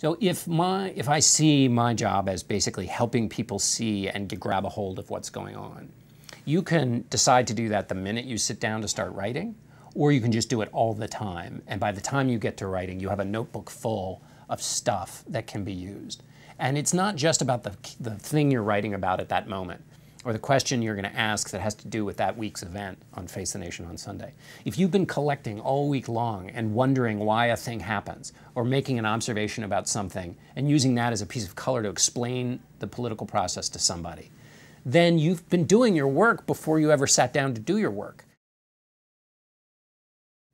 So if I see my job as basically helping people see and grab a hold of what's going on, you can decide to do that the minute you sit down to start writing, or you can just do it all the time. And by the time you get to writing, you have a notebook full of stuff that can be used. And it's not just about the thing you're writing about at that moment, or the question you're going to ask that has to do with that week's event on Face the Nation on Sunday. If you've been collecting all week long and wondering why a thing happens, or making an observation about something and using that as a piece of color to explain the political process to somebody, then you've been doing your work before you ever sat down to do your work.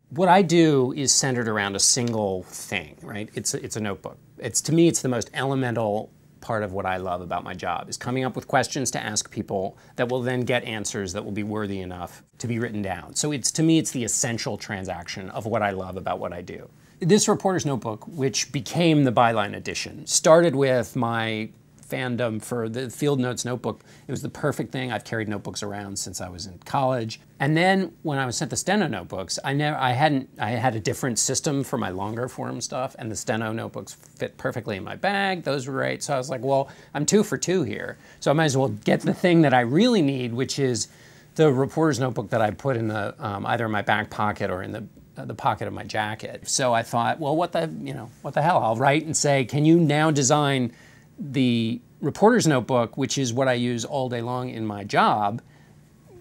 What I do is centered around a single thing, right? It's a notebook. To me, it's the most elemental part of what I love about my job, is coming up with questions to ask people that will then get answers that will be worthy enough to be written down. So to me, it's the essential transaction of what I love about what I do. This reporter's notebook, which became the Byline edition, started with my fandom for the Field Notes notebook. It was the perfect thing. I've carried notebooks around since I was in college. And then when I was sent the Steno notebooks, I had a different system for my longer form stuff, and the Steno notebooks fit perfectly in my bag. Those were great. So I was like, well, I'm 2 for 2 here. So I might as well get the thing that I really need, which is the reporter's notebook that I put in the either in my back pocket or in the pocket of my jacket. So I thought, well, what the hell? I'll write and say, can you now design the reporter's notebook, which is what I use all day long in my job?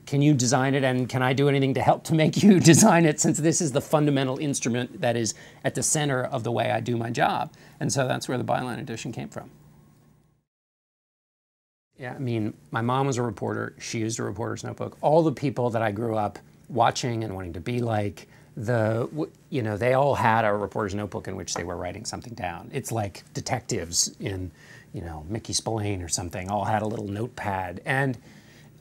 Can you design it, and can I do anything to help to make you design it, since this is the fundamental instrument that is at the center of the way I do my job? And so that's where the Byline edition came from. Yeah, I mean, my mom was a reporter. She used a reporter's notebook. All the people that I grew up watching and wanting to be like, they all had a reporter's notebook in which they were writing something down. It's like detectives in, Mickey Spillane or something, all had a little notepad. And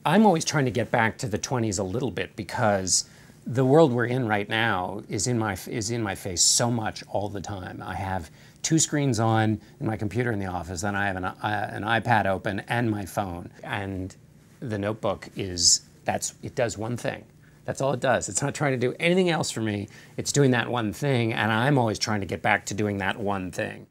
I'm always trying to get back to the 20s a little bit, because the world we're in right now is in my face so much all the time. I have 2 screens on in my computer in the office, and I have an iPad open and my phone. And the notebook it does one thing. That's all it does. It's not trying to do anything else for me. It's doing that one thing, and I'm always trying to get back to doing that one thing.